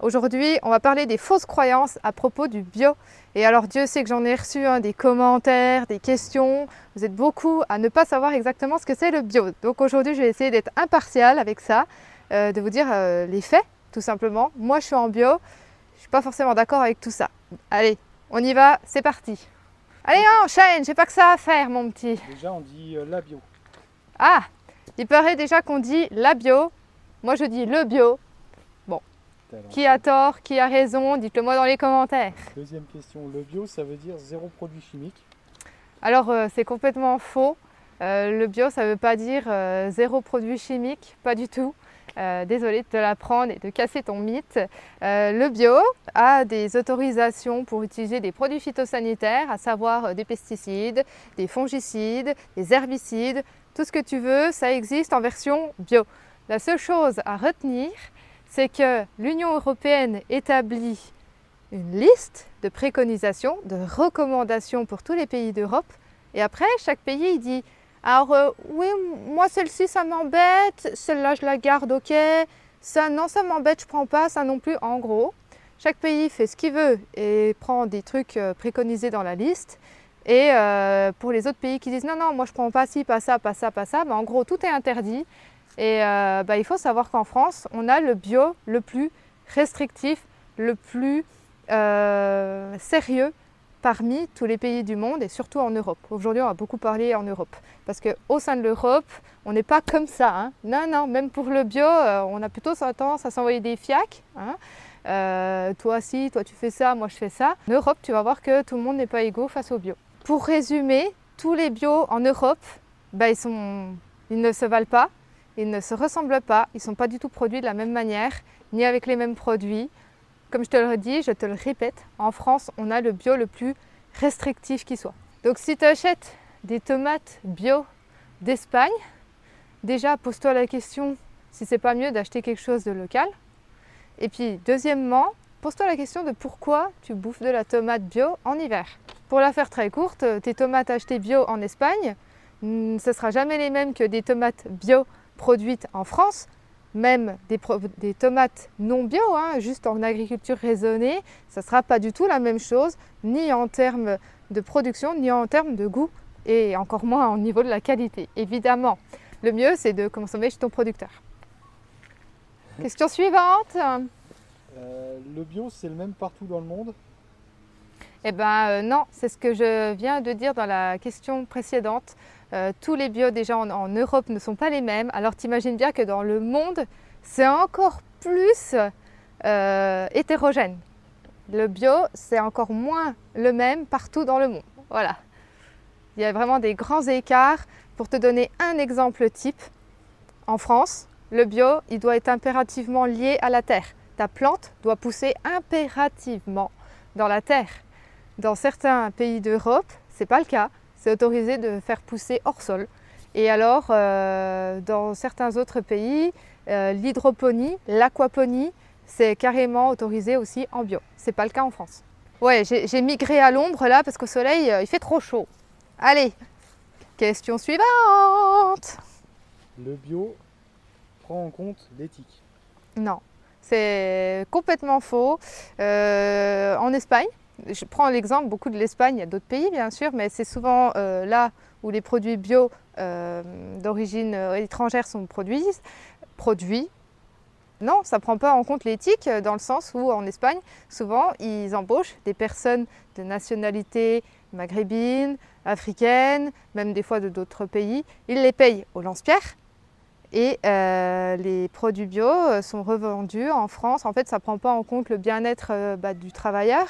Aujourd'hui, on va parler des fausses croyances à propos du bio. Et alors Dieu sait que j'en ai reçu des commentaires, des questions. Vous êtes beaucoup à ne pas savoir exactement ce que c'est le bio. Donc aujourd'hui, je vais essayer d'être impartiale avec ça, de vous dire les faits, tout simplement. Moi, je suis en bio, je ne suis pas forcément d'accord avec tout ça. Allez, on y va, c'est parti. Allez, enchaîne, j'ai pas que ça à faire, mon petit. Déjà, on dit la bio. Ah, il paraît déjà qu'on dit la bio. Moi, je dis le bio. Qui a tort, qui a raison, dites-le moi dans les commentaires. Deuxième question, le bio ça veut dire zéro produit chimique? Alors c'est complètement faux. Le bio ça ne veut pas dire zéro produit chimique, pas du tout. Désolée de te l'apprendre et de casser ton mythe. Le bio a des autorisations pour utiliser des produits phytosanitaires, à savoir des pesticides, des fongicides, des herbicides, tout ce que tu veux, ça existe en version bio. La seule chose à retenir, c'est que l'Union européenne établit une liste de préconisations, de recommandations pour tous les pays d'Europe. Et après, chaque pays il dit « Alors oui, moi celle-ci ça m'embête, celle-là je la garde, ok, ça non ça m'embête, je prends pas, ça non plus ». En gros, chaque pays fait ce qu'il veut et prend des trucs préconisés dans la liste. Et pour les autres pays qui disent « Non, non, moi je prends pas ci, pas ça, pas ça, pas ça », en gros tout est interdit. Et il faut savoir qu'en France, on a le bio le plus restrictif, le plus sérieux parmi tous les pays du monde et surtout en Europe. Aujourd'hui, on va beaucoup parler en Europe parce qu'au sein de l'Europe, on n'est pas comme ça. Hein. Non, non, même pour le bio, on a plutôt tendance à s'envoyer des fiacs. Hein. Toi si, toi tu fais ça, moi je fais ça. En Europe, tu vas voir que tout le monde n'est pas égaux face au bio. Pour résumer, tous les bio en Europe, ils ne se valent pas. Ils ne se ressemblent pas, ils ne sont pas du tout produits de la même manière, ni avec les mêmes produits. Comme je te le dis, je te le répète, en France, on a le bio le plus restrictif qui soit. Donc si tu achètes des tomates bio d'Espagne, déjà pose-toi la question si c'est pas mieux d'acheter quelque chose de local. Et puis deuxièmement, pose-toi la question de pourquoi tu bouffes de la tomate bio en hiver. Pour la faire très courte, tes tomates achetées bio en Espagne, ce ne sera jamais les mêmes que des tomates bio produites en France, même des tomates non bio, hein, juste en agriculture raisonnée, ça ne sera pas du tout la même chose, ni en termes de production, ni en termes de goût, et encore moins au niveau de la qualité. Évidemment, le mieux, c'est de consommer chez ton producteur. Question suivante. Le bio, c'est le même partout dans le monde? Eh bien non, c'est ce que je viens de dire dans la question précédente. Tous les bio déjà en Europe ne sont pas les mêmes. Alors t'imagines bien que dans le monde, c'est encore plus hétérogène. Le bio, c'est encore moins le même partout dans le monde. Voilà. Il y a vraiment des grands écarts. Pour te donner un exemple type, en France, le bio, il doit être impérativement lié à la terre. Ta plante doit pousser impérativement dans la terre. Dans certains pays d'Europe, ce n'est pas le cas. C'est autorisé de faire pousser hors sol. Et alors, dans certains autres pays, l'hydroponie, l'aquaponie, c'est carrément autorisé aussi en bio. Ce n'est pas le cas en France. Ouais, j'ai migré à l'ombre là parce qu'au soleil, il fait trop chaud. Allez, question suivante. Le bio prend en compte l'éthique? Non, c'est complètement faux. En Espagne, je prends l'exemple beaucoup de l'Espagne, il y a d'autres pays bien sûr, mais c'est souvent là où les produits bio d'origine étrangère sont produits. Non, ça ne prend pas en compte l'éthique dans le sens où en Espagne, souvent ils embauchent des personnes de nationalité maghrébine, africaine, même des fois de d'autres pays. Ils les payent au lance-pierre. Et les produits bio sont revendus en France. En fait, ça ne prend pas en compte le bien-être du travailleur.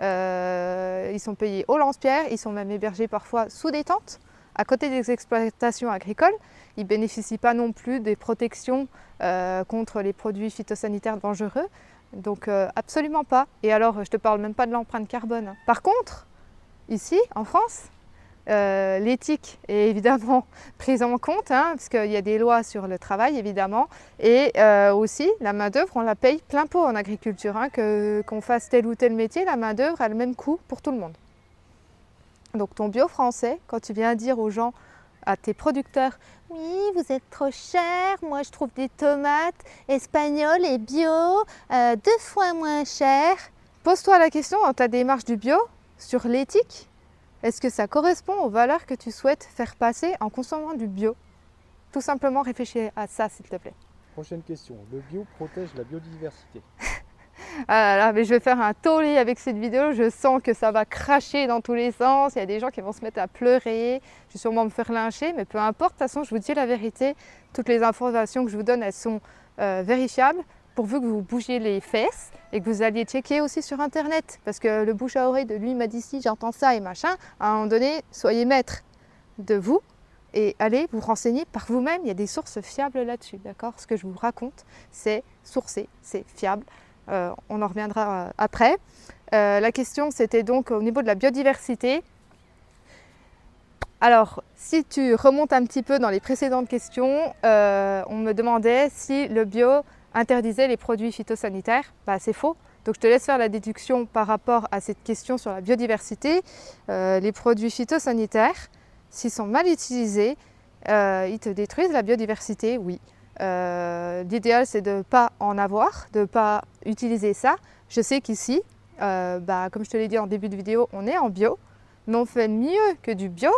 Ils sont payés au lance-pierre, ils sont même hébergés parfois sous des tentes, à côté des exploitations agricoles. Ils ne bénéficient pas non plus des protections contre les produits phytosanitaires dangereux. Donc absolument pas. Et alors, je ne te parle même pas de l'empreinte carbone. Par contre, ici, en France, l'éthique est évidemment prise en compte, hein, parce qu'il y a des lois sur le travail évidemment, et aussi la main d'œuvre on la paye plein pot en agriculture, hein, qu'on fasse tel ou tel métier, la main d'œuvre a le même coût pour tout le monde. Donc ton bio français, quand tu viens dire aux gens, à tes producteurs, Oui, vous êtes trop cher. Moi, je trouve des tomates espagnoles et bio 2 fois moins chères. Pose-toi la question dans ta démarche du bio sur l'éthique. Est-ce que ça correspond aux valeurs que tu souhaites faire passer en consommant du bio? Tout simplement réfléchis à ça, s'il te plaît. Prochaine question. Le bio protège la biodiversité. Ah là là, mais je vais faire un tollé avec cette vidéo, je sens que ça va cracher dans tous les sens, il y a des gens qui vont se mettre à pleurer, je vais sûrement me faire lyncher, mais peu importe, de toute façon je vous dis la vérité, toutes les informations que je vous donne, elles sont vérifiables, pourvu que vous bougiez les fesses et que vous alliez checker aussi sur internet, parce que le bouche à oreille de lui m'a dit si j'entends ça et machin, à un moment donné, soyez maître de vous et allez vous renseigner par vous-même, il y a des sources fiables là-dessus, d'accord? Ce que je vous raconte, c'est sourcé, c'est fiable. On en reviendra après. La question, c'était donc au niveau de la biodiversité. Alors, si tu remontes un petit peu dans les précédentes questions, on me demandait si le bio interdisait les produits phytosanitaires. Bah, c'est faux. Donc, je te laisse faire la déduction par rapport à cette question sur la biodiversité. Les produits phytosanitaires, s'ils sont mal utilisés, ils te détruisent la biodiversité, oui. L'idéal, c'est de ne pas en avoir, de ne pas utiliser ça. Je sais qu'ici, comme je te l'ai dit en début de vidéo, on est en bio, mais on fait mieux que du bio,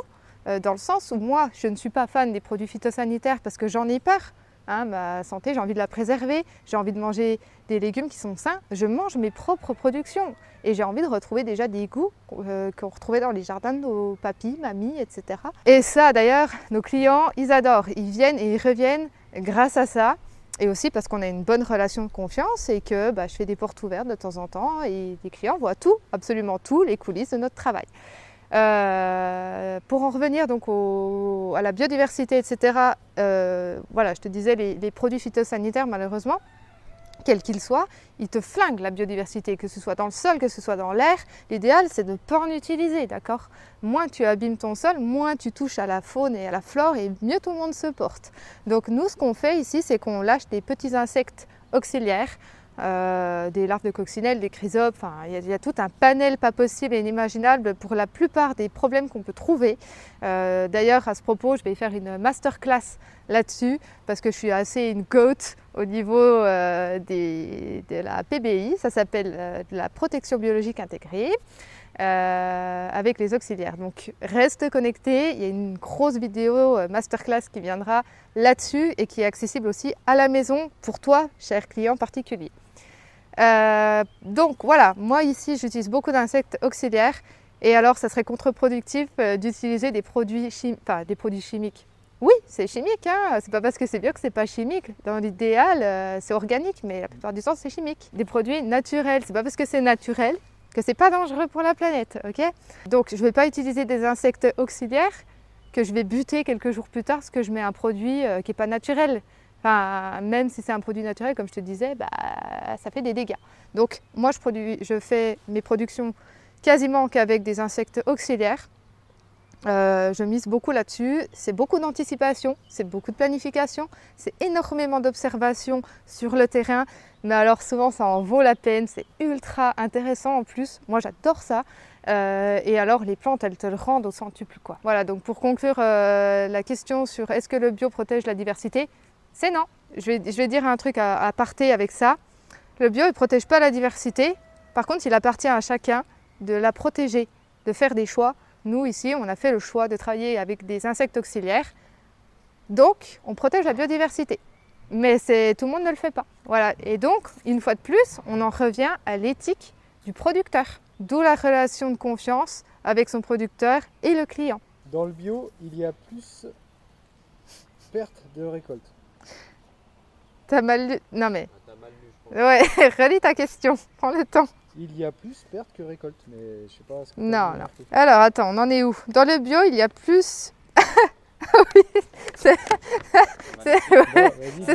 dans le sens où moi, je ne suis pas fan des produits phytosanitaires parce que j'en ai peur. Hein, ma santé, j'ai envie de la préserver, j'ai envie de manger des légumes qui sont sains. Je mange mes propres productions et j'ai envie de retrouver déjà des goûts qu'on retrouvait dans les jardins de nos papis, mamies, etc. Et ça, d'ailleurs, nos clients, ils adorent. Ils viennent et ils reviennent grâce à ça. Et aussi parce qu'on a une bonne relation de confiance et que je fais des portes ouvertes de temps en temps et les clients voient tout, absolument tout, les coulisses de notre travail. Pour en revenir donc à la biodiversité, etc., voilà, je te disais, les produits phytosanitaires, malheureusement, quels qu'ils soient, ils te flinguent la biodiversité, que ce soit dans le sol, que ce soit dans l'air. L'idéal, c'est de ne pas en utiliser, d'accord? Moins tu abîmes ton sol, moins tu touches à la faune et à la flore, et mieux tout le monde se porte. Donc nous, ce qu'on fait ici, c'est qu'on lâche des petits insectes auxiliaires, des larves de coccinelles, des chrysopes, enfin, il y a tout un panel pas possible et inimaginable pour la plupart des problèmes qu'on peut trouver. D'ailleurs, à ce propos, je vais faire une masterclass là-dessus parce que je suis assez une goat au niveau de la PBI, ça s'appelle de la protection biologique intégrée. Avec les auxiliaires. Donc reste connecté, il y a une grosse vidéo masterclass qui viendra là-dessus et qui est accessible aussi à la maison pour toi, cher client particulier. Donc voilà, moi ici j'utilise beaucoup d'insectes auxiliaires et alors ça serait contre-productif d'utiliser des produits chimiques. Oui, c'est chimique, hein. C'est pas parce que c'est bio que c'est pas chimique. Dans l'idéal, c'est organique, mais la plupart du temps c'est chimique. Des produits naturels, c'est pas parce que c'est naturel que c'est pas dangereux pour la planète, ok? Donc je ne vais pas utiliser des insectes auxiliaires que je vais buter quelques jours plus tard parce que je mets un produit qui n'est pas naturel. Enfin, même si c'est un produit naturel, comme je te disais, ça fait des dégâts. Donc moi je fais mes productions quasiment qu'avec des insectes auxiliaires. Je mise beaucoup là-dessus, c'est beaucoup d'anticipation, c'est beaucoup de planification, c'est énormément d'observation sur le terrain, mais alors souvent ça en vaut la peine, c'est ultra intéressant en plus, moi j'adore ça, et alors les plantes elles te le rendent au centuple quoi. Voilà, donc pour conclure la question sur est-ce que le bio protège la diversité, c'est non. Je vais dire un truc à parter avec ça, le bio il ne protège pas la diversité, par contre il appartient à chacun de la protéger, de faire des choix. Nous, ici, on a fait le choix de travailler avec des insectes auxiliaires. Donc, on protège la biodiversité. Mais tout le monde ne le fait pas. Voilà. Et donc, une fois de plus, on en revient à l'éthique du producteur. D'où la relation de confiance avec son producteur et le client. Dans le bio, il y a plus perte de récolte. T'as mal lu. Non mais. T'as mal lu, je pense. Ouais, relis ta question. Prends le temps. Il y a plus perte que récolte, mais je sais pas ce que non. Alors attends, on en est où? Dans le bio, il y a plus. Oui, c'est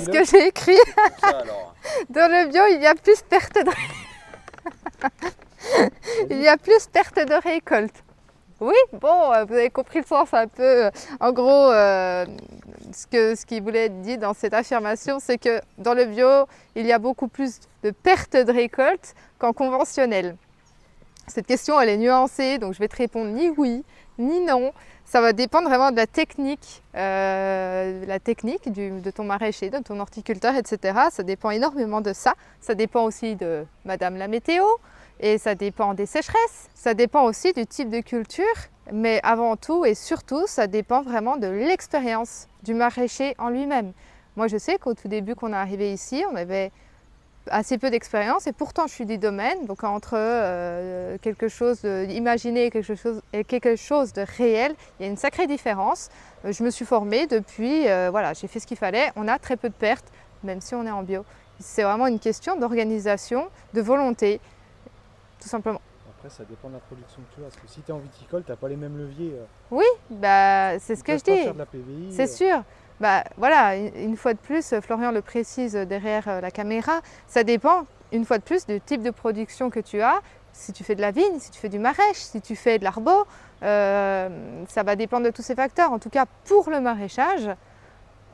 ce que j'ai écrit. Dans le bio, il y a plus perte de il y a plus perte de récolte. Oui, bon, vous avez compris le sens un peu. En gros, ce qu'il voulait dire dans cette affirmation, c'est que dans le bio, il y a beaucoup plus de perte de récolte qu'en conventionnel. Cette question, elle est nuancée, donc je vais te répondre ni oui ni non. Ça va dépendre vraiment de la technique de ton maraîcher, de ton horticulteur, etc. Ça dépend énormément de ça. Ça dépend aussi de Madame la météo et ça dépend des sécheresses. Ça dépend aussi du type de culture, mais avant tout et surtout, ça dépend vraiment de l'expérience du maraîcher en lui-même. Moi, je sais qu'au tout début qu'on est arrivé ici, on avait assez peu d'expérience et pourtant je suis du domaine, donc entre quelque chose d'imaginé et quelque chose de réel, il y a une sacrée différence. Je me suis formée depuis, voilà, j'ai fait ce qu'il fallait, on a très peu de pertes, même si on est en bio. C'est vraiment une question d'organisation, de volonté, tout simplement. Après, ça dépend de la production que tu as, parce que si tu es en viticole, tu n'as pas les mêmes leviers. Oui, bah, c'est ce que je dis, faire de la PVI, c'est sûr. Bah, voilà, une fois de plus, Florian le précise derrière la caméra, ça dépend une fois de plus du type de production que tu as. Si tu fais de la vigne, si tu fais du maraîche, si tu fais de l'arbo, ça va dépendre de tous ces facteurs. En tout cas, pour le maraîchage,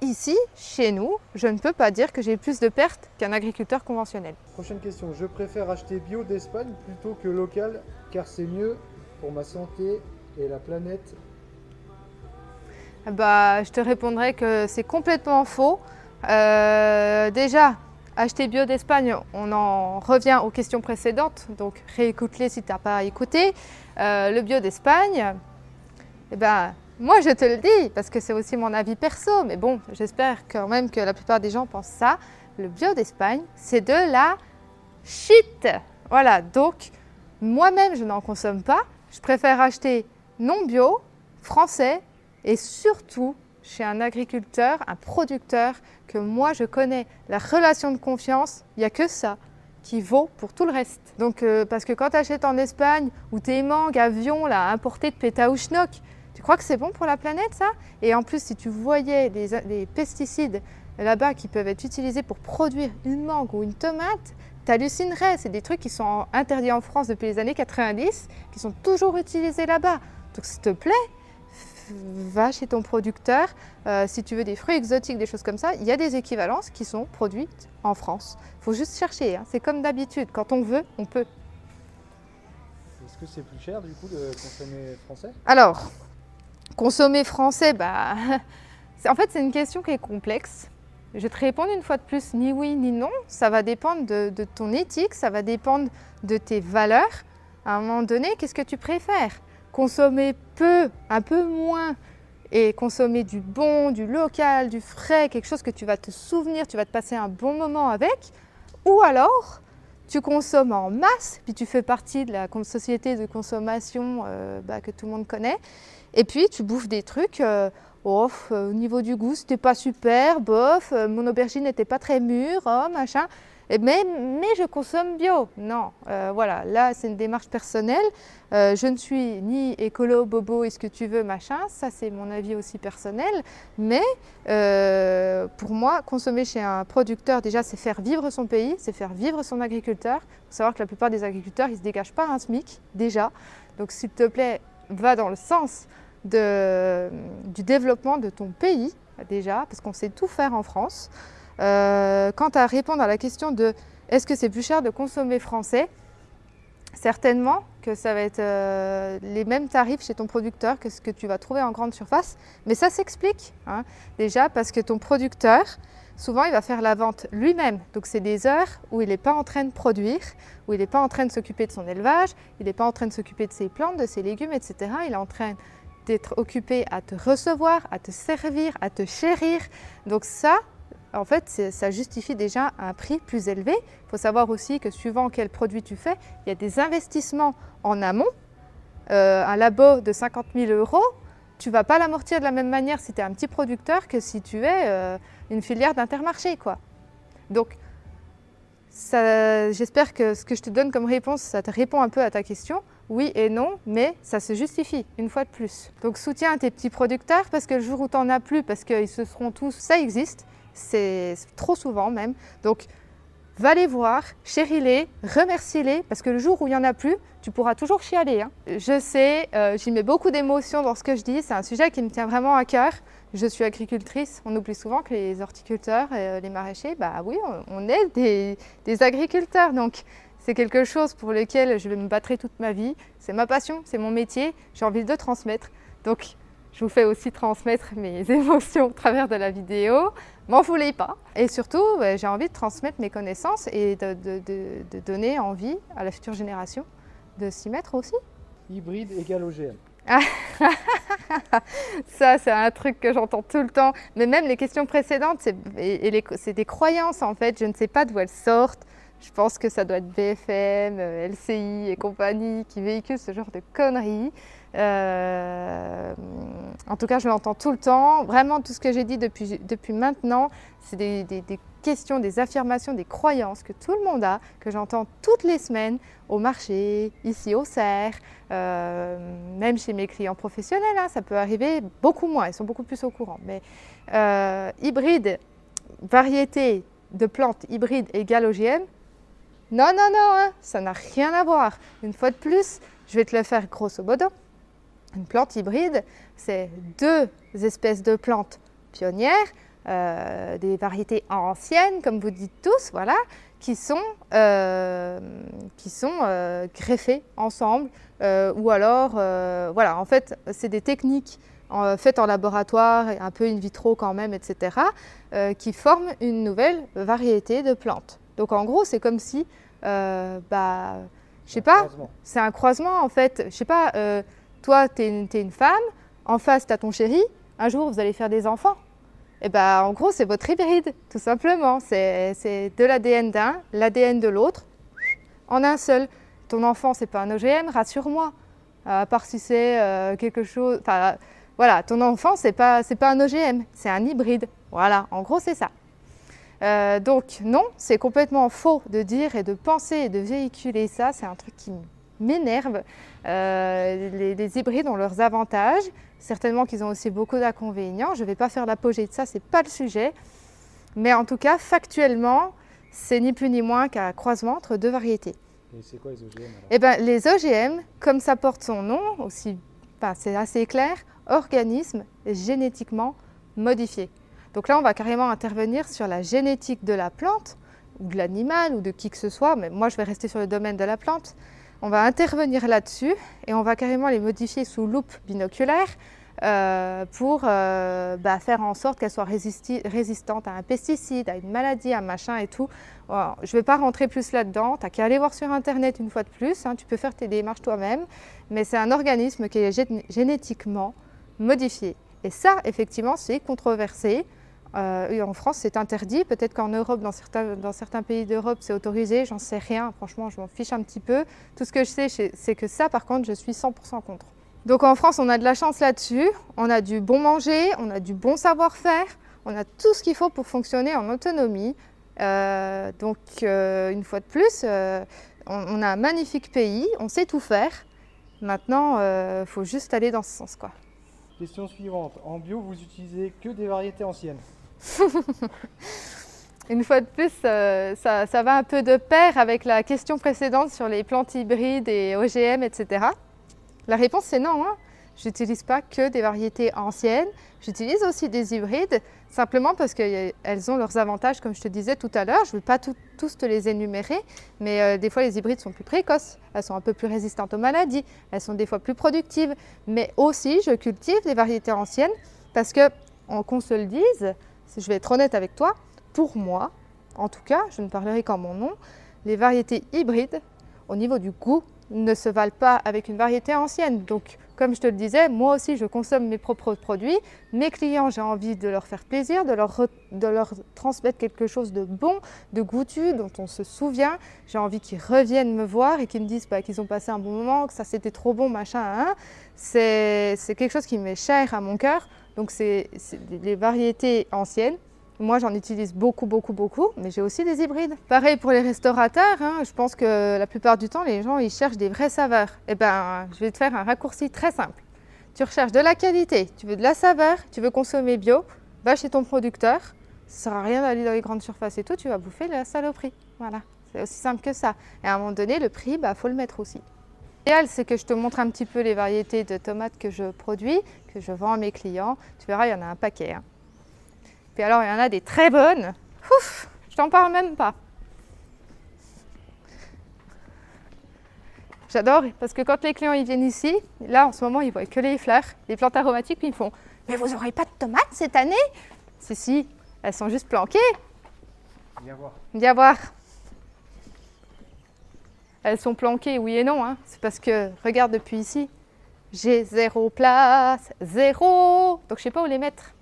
ici, chez nous, je ne peux pas dire que j'ai plus de pertes qu'un agriculteur conventionnel. Prochaine question, je préfère acheter bio d'Espagne plutôt que local, car c'est mieux pour ma santé et la planète. Bah, je te répondrai que c'est complètement faux. Déjà, acheter bio d'Espagne, on en revient aux questions précédentes, donc réécoute-les si tu n'as pas écouté. Le bio d'Espagne, eh ben, moi je te le dis, parce que c'est aussi mon avis perso, mais bon, j'espère quand même que la plupart des gens pensent ça. Le bio d'Espagne, c'est de la shit. Voilà, donc moi-même je n'en consomme pas. Je préfère acheter non bio, français, et surtout chez un agriculteur, un producteur que moi je connais. La relation de confiance, il n'y a que ça qui vaut pour tout le reste. Donc parce que quand tu achètes en Espagne ou tes mangues avion là, importées de Pétaouchnok, tu crois que c'est bon pour la planète ça? Et en plus si tu voyais les pesticides là-bas qui peuvent être utilisés pour produire une mangue ou une tomate, tu hallucinerais. C'est des trucs qui sont interdits en France depuis les années 90, qui sont toujours utilisés là-bas. Donc s'il te plaît, va chez ton producteur. Si tu veux des fruits exotiques, des choses comme ça, il y a des équivalences qui sont produites en France. Il faut juste chercher, hein. C'est comme d'habitude, quand on veut, on peut. Est-ce que c'est plus cher du coup de consommer français? Alors, consommer français, bah, en fait c'est une question qui est complexe. Je vais te répondre une fois de plus, ni oui ni non. Ça va dépendre de ton éthique, ça va dépendre de tes valeurs. À un moment donné, qu'est-ce que tu préfères? Consommer peu, un peu moins, et consommer du bon, du local, du frais, quelque chose que tu vas te souvenir, tu vas te passer un bon moment avec, ou alors tu consommes en masse, puis tu fais partie de la société de consommation que tout le monde connaît, et puis tu bouffes des trucs, au niveau du goût c'était pas super, bof, mon aubergine n'était pas très mûre, oh, machin. Mais je consomme bio. Non, voilà, là c'est une démarche personnelle. Je ne suis ni écolo, bobo et ce que tu veux, machin. Ça c'est mon avis aussi personnel. Mais pour moi, consommer chez un producteur, déjà c'est faire vivre son pays, c'est faire vivre son agriculteur. Il faut savoir que la plupart des agriculteurs, ils ne se dégagent pas un SMIC, déjà. Donc s'il te plaît, va dans le sens du développement de ton pays, déjà, parce qu'on sait tout faire en France. Quant à répondre à la question de est-ce que c'est plus cher de consommer français, certainement que ça va être les mêmes tarifs chez ton producteur que ce que tu vas trouver en grande surface, mais ça s'explique, hein, déjà parce que ton producteur, souvent il va faire la vente lui-même, donc c'est des heures où il n'est pas en train de produire, où il n'est pas en train de s'occuper de son élevage, il n'est pas en train de s'occuper de ses plantes, de ses légumes, etc. Il est en train d'être occupé à te recevoir, à te servir, à te chérir, donc ça, en fait, ça justifie déjà un prix plus élevé. Il faut savoir aussi que suivant quel produit tu fais, il y a des investissements en amont. Un labo de 50 000 €, tu ne vas pas l'amortir de la même manière si tu es un petit producteur que si tu es une filière d'Intermarché, quoi. Donc, j'espère que ce que je te donne comme réponse, ça te répond un peu à ta question. Oui et non, mais ça se justifie, une fois de plus. Donc, soutiens tes petits producteurs parce que le jour où tu n'en as plus, parce qu'ils se seront tous, ça existe. C'est trop souvent même. Donc, va les voir, chéris-les, remercie-les, parce que le jour où il n'y en a plus, tu pourras toujours chialer, hein. Je sais, j'y mets beaucoup d'émotion dans ce que je dis, c'est un sujet qui me tient vraiment à cœur. Je suis agricultrice, on oublie souvent que les horticulteurs et les maraîchers, bah oui, on est des agriculteurs. Donc, c'est quelque chose pour lequel je vais me battre toute ma vie. C'est ma passion, c'est mon métier, j'ai envie de transmettre. Donc, je vous fais aussi transmettre mes émotions au travers de la vidéo. M'en voulez pas. Et surtout, j'ai envie de transmettre mes connaissances et de donner envie à la future génération de s'y mettre aussi. Hybride égale OGM. Ça, c'est un truc que j'entends tout le temps. Mais même les questions précédentes, c'est des croyances en fait. Je ne sais pas d'où elles sortent. Je pense que ça doit être BFM, LCI et compagnie qui véhiculent ce genre de conneries. En tout cas, je l'entends tout le temps. Vraiment, tout ce que j'ai dit depuis maintenant, c'est des questions, des affirmations, des croyances que tout le monde a, que j'entends toutes les semaines au marché, ici au cerf, même chez mes clients professionnels. Hein, ça peut arriver beaucoup moins, ils sont beaucoup plus au courant. Mais hybride, variété de plantes hybrides égale OGM, non, non, non, hein, ça n'a rien à voir. Une fois de plus, je vais te le faire grosso modo. Une plante hybride, c'est deux espèces de plantes pionnières, des variétés anciennes, comme vous dites tous, voilà, qui sont greffées ensemble, ou alors, voilà, en fait, c'est des techniques faites en laboratoire, un peu in vitro quand même, etc., qui forment une nouvelle variété de plantes. Donc en gros, c'est comme si, je sais pas, c'est un croisement en fait. Je sais pas, toi, tu es une femme, en face, tu as ton chéri, un jour, vous allez faire des enfants. Et ben, en gros, c'est votre hybride, tout simplement. C'est de l'ADN d'un, l'ADN de l'autre, en un seul. Ton enfant, c'est pas un OGM, rassure-moi. À part si c'est quelque chose... Enfin, voilà, ton enfant, c'est pas un OGM, c'est un hybride. Voilà, en gros, c'est ça. Donc non, c'est complètement faux de dire et de penser et de véhiculer ça, c'est un truc qui m'énerve. Les hybrides ont leurs avantages, certainement qu'ils ont aussi beaucoup d'inconvénients. Je ne vais pas faire l'apogée de ça, ce n'est pas le sujet. Mais en tout cas, factuellement, c'est ni plus ni moins qu'un croisement entre deux variétés. Et c'est quoi les OGM alors ? Eh bien, les OGM, comme ça porte son nom, aussi, c'est assez clair, organismes génétiquement modifiés. Donc là, on va carrément intervenir sur la génétique de la plante, ou de l'animal, ou de qui que ce soit, mais moi je vais rester sur le domaine de la plante. On va intervenir là-dessus et on va carrément les modifier sous loupe binoculaire pour faire en sorte qu'elles soient résistantes à un pesticide, à une maladie, à un machin et tout. Alors, je ne vais pas rentrer plus là-dedans, tu n'as qu'à aller voir sur internet une fois de plus, hein, tu peux faire tes démarches toi-même, mais c'est un organisme qui est génétiquement modifié. Et ça, effectivement, c'est controversé. En France, c'est interdit. Peut-être qu'en Europe, dans certains pays d'Europe, c'est autorisé. J'en sais rien. Franchement, je m'en fiche un petit peu. Tout ce que je sais, c'est que ça, par contre, je suis 100% contre. Donc en France, on a de la chance là-dessus. On a du bon manger, on a du bon savoir-faire. On a tout ce qu'il faut pour fonctionner en autonomie. Une fois de plus, on a un magnifique pays. On sait tout faire. Maintenant, il faut juste aller dans ce sens, quoi. Question suivante. En bio, vous utilisez que des variétés anciennes? Une fois de plus, ça va un peu de pair avec la question précédente sur les plantes hybrides et OGM, etc. La réponse c'est non. Hein. Je n'utilise pas que des variétés anciennes, j'utilise aussi des hybrides, simplement parce qu'elles ont leurs avantages, comme je te disais tout à l'heure. Je ne vais pas tous te les énumérer, mais des fois les hybrides sont plus précoces, elles sont un peu plus résistantes aux maladies, elles sont des fois plus productives. Mais aussi, je cultive des variétés anciennes parce que, qu'on se le dise, si je vais être honnête avec toi, pour moi, en tout cas, je ne parlerai qu'en mon nom, les variétés hybrides, au niveau du goût, ne se valent pas avec une variété ancienne. Donc, comme je te le disais, moi aussi, je consomme mes propres produits. Mes clients, j'ai envie de leur faire plaisir, de leur transmettre quelque chose de bon, de goûtu, dont on se souvient. J'ai envie qu'ils reviennent me voir et qu'ils me disent qu'ils ont passé un bon moment, que ça c'était trop bon, machin. Hein. C'est quelque chose qui m'est cher à mon cœur. Donc, c'est les variétés anciennes. Moi, j'en utilise beaucoup, mais j'ai aussi des hybrides. Pareil pour les restaurateurs, hein, je pense que la plupart du temps, les gens, ils cherchent des vraies saveurs. Eh bien, je vais te faire un raccourci très simple. Tu recherches de la qualité, tu veux de la saveur, tu veux consommer bio, va chez ton producteur. Ça ne sert à rien d'aller dans les grandes surfaces et tout, tu vas bouffer la saloperie. Voilà, c'est aussi simple que ça. Et à un moment donné, le prix, faut le mettre aussi. L'idéal, c'est que je te montre un petit peu les variétés de tomates que je produis, que je vends à mes clients. Tu verras, il y en a un paquet. Hein. Puis alors, il y en a des très bonnes. Ouf, je t'en parle même pas. J'adore parce que quand les clients ils viennent ici, là en ce moment ils voient que les fleurs, les plantes aromatiques, puis ils me font « Mais vous n'aurez pas de tomates cette année ?» Si, elles sont juste planquées. Viens voir. Viens voir. Elles sont planquées, oui et non. Hein. C'est parce que, regarde depuis ici, j'ai 0 place, 0. Donc je ne sais pas où les mettre.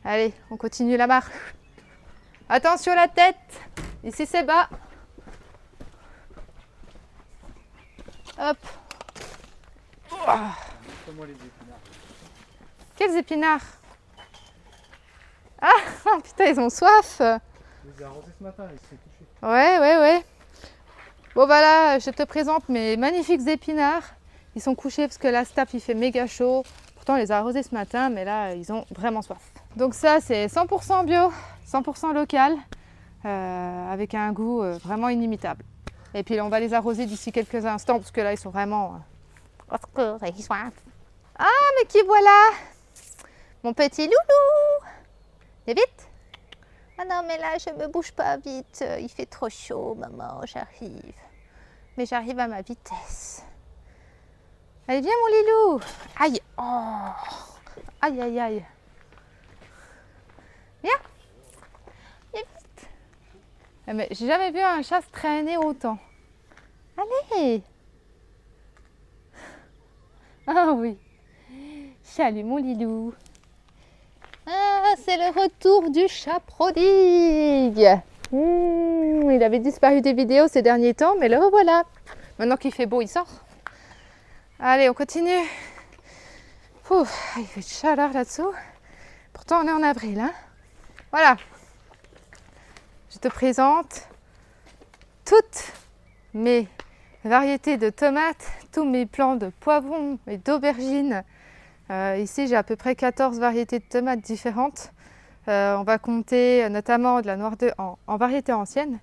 Allez, on continue la marche. Attention à la tête. Ici c'est bas. Hop. Montre-moi les épinards. Quels épinards? Ah, oh, putain, ils ont soif. Je les ai arrosés ce matin, ils se sont touchés. Ouais. Bon, bah là, je te présente mes magnifiques épinards. Ils sont couchés parce que la staff, il fait méga chaud. Pourtant, on les a arrosés ce matin, mais là, ils ont vraiment soif. Donc ça, c'est 100% bio, 100% local, avec un goût vraiment inimitable. Et puis, on va les arroser d'ici quelques instants, parce que là, ils sont vraiment... Ah, mais qui voilà? Mon petit loulou! Viens vite! Ah non, mais là, je me bouge pas vite. Il fait trop chaud, maman, j'arrive. Mais j'arrive à ma vitesse. Allez, viens, mon lilou! Aïe! Oh! Aïe! Viens! Viens vite! Mais j'ai jamais vu un chat se traîner autant. Allez! Ah oui! Salut, mon lilou! Ah, c'est le retour du chat prodigue. Il avait disparu des vidéos ces derniers temps, mais le revoilà. Maintenant qu'il fait beau, il sort. Allez, on continue. Il fait de chaleur là-dessous. Pourtant, on est en avril. Hein. Voilà. Je te présente toutes mes variétés de tomates, tous mes plants de poivrons et d'aubergines. Ici, j'ai à peu près 14 variétés de tomates différentes. On va compter notamment de la noire en variété ancienne,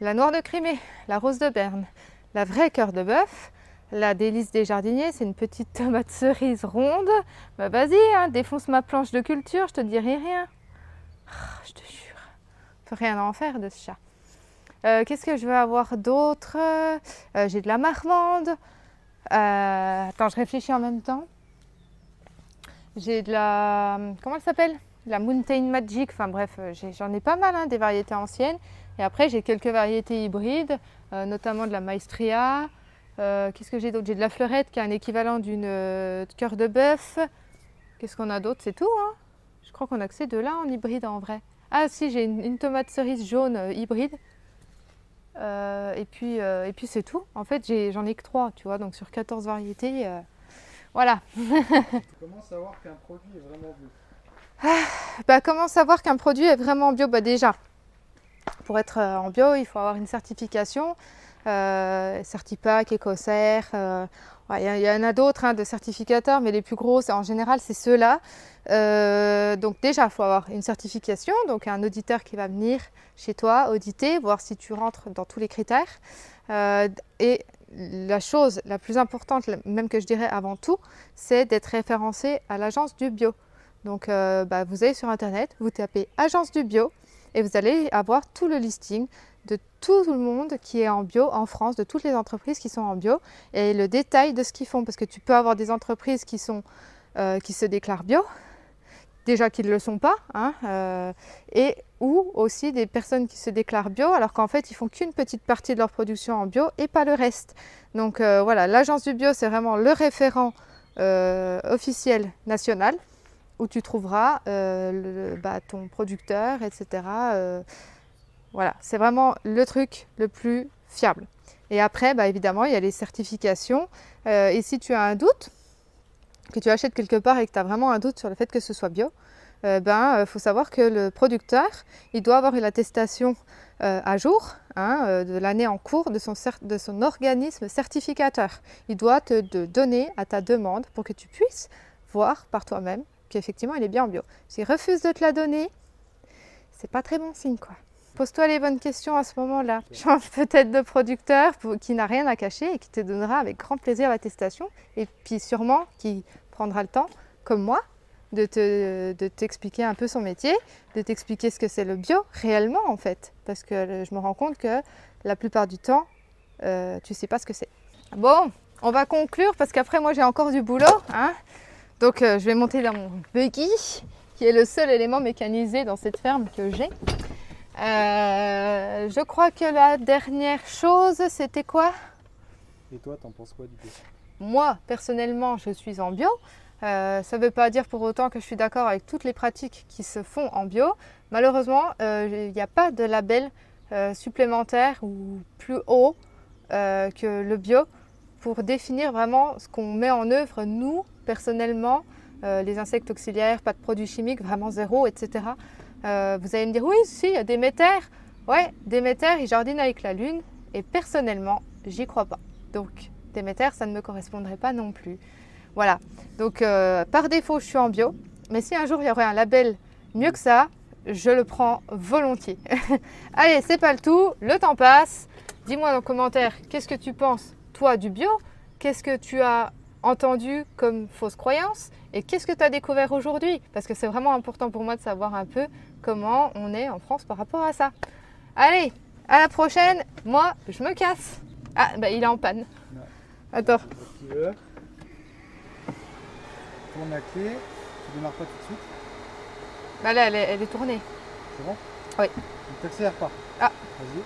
la noire de Crimée, la rose de Berne, la vraie cœur de bœuf, la délice des jardiniers, c'est une petite tomate cerise ronde. Bah vas-y, hein, défonce ma planche de culture, je te dirai rien. Je te jure, je peux rien en faire de ce chat. Qu'est-ce que je veux avoir d'autre? J'ai de la marmande. Attends, je réfléchis en même temps. J'ai de la... Comment elle s'appelle? La Mountain Magic. Enfin bref, j'en ai pas mal, hein, des variétés anciennes. Et après, j'ai quelques variétés hybrides, notamment de la Maestria. Qu'est-ce que j'ai d'autre? J'ai de la fleurette qui est un équivalent d'une cœur de bœuf. Qu'est-ce qu'on a d'autre? C'est tout, hein. Je crois qu'on a que ces deux-là en hybride en vrai. Ah si, j'ai une tomate cerise jaune hybride. Et puis c'est tout. En fait, j'en ai que 3, tu vois. Donc sur 14 variétés... Voilà. Comment savoir qu'un produit est vraiment bio? Comment savoir qu'un produit est vraiment bio? Déjà, pour être en bio, il faut avoir une certification, Certipack, Ecocer. Il y en a d'autres, hein, de certificateurs, mais les plus gros, en général, c'est ceux-là. Donc déjà, il faut avoir une certification, donc un auditeur qui va venir chez toi auditer, voir si tu rentres dans tous les critères. Et la chose la plus importante, même que je dirais avant tout, c'est d'être référencé à l'agence du bio. Donc vous allez sur internet, vous tapez agence du bio et vous allez avoir tout le listing de tout le monde qui est en bio en France, de toutes les entreprises qui sont en bio et le détail de ce qu'ils font. Parce que tu peux avoir des entreprises qui se déclarent bio, déjà qu'ils ne le sont pas, hein, ou aussi des personnes qui se déclarent bio alors qu'en fait ils font qu'une petite partie de leur production en bio et pas le reste. Donc voilà, l'agence du bio c'est vraiment le référent officiel national où tu trouveras ton producteur, etc. Voilà, c'est vraiment le truc le plus fiable. Et après, évidemment, il y a les certifications. Et si tu as un doute, que tu achètes quelque part et que tu as vraiment un doute sur le fait que ce soit bio, faut savoir que le producteur, il doit avoir une attestation à jour, hein, de l'année en cours de son organisme certificateur. Il doit te donner à ta demande pour que tu puisses voir par toi-même qu'effectivement il est bien en bio. S'il refuse de te la donner, c'est pas très bon signe, quoi. Pose-toi les bonnes questions à ce moment-là. Change peut-être de producteur qui n'a rien à cacher et qui te donnera avec grand plaisir l'attestation. Et puis sûrement qui prendra le temps, comme moi, de t'expliquer un peu son métier, de t'expliquer ce que c'est le bio réellement en fait. Parce que je me rends compte que la plupart du temps, tu sais pas ce que c'est. Bon, on va conclure parce qu'après moi j'ai encore du boulot, hein. Donc je vais monter dans mon buggy, qui est le seul élément mécanisé dans cette ferme que j'ai. Je crois que la dernière chose, c'était quoi? Et toi, t'en penses quoi du bio? Moi, personnellement, je suis en bio. Ça ne veut pas dire pour autant que je suis d'accord avec toutes les pratiques qui se font en bio. Malheureusement, il n'y a pas de label supplémentaire ou plus haut que le bio pour définir vraiment ce qu'on met en œuvre, nous, personnellement, les insectes auxiliaires, pas de produits chimiques, vraiment zéro, etc. Vous allez me dire, oui, si, il y a Déméter. Ouais, Déméter, il jardine avec la lune. Et personnellement, j'y crois pas. Donc, Déméter, ça ne me correspondrait pas non plus. Voilà. Donc, par défaut, je suis en bio. Mais si un jour, il y aurait un label mieux que ça, je le prends volontiers. Allez, c'est pas le tout. Le temps passe. Dis-moi dans les commentaires, qu'est-ce que tu penses, toi, du bio? Qu'est-ce que tu as entendu comme fausse croyance? Et qu'est-ce que tu as découvert aujourd'hui? Parce que c'est vraiment important pour moi de savoir un peu comment on est en France par rapport à ça. Allez, à la prochaine. Moi, je me casse. Ah, bah il est en panne. Ouais. Attends. Tu veux. Tourne la clé. Tu démarres pas tout de suite. Bah là, elle est tournée. C'est bon? Oui. Ne t'accélère pas. Ah. Vas-y.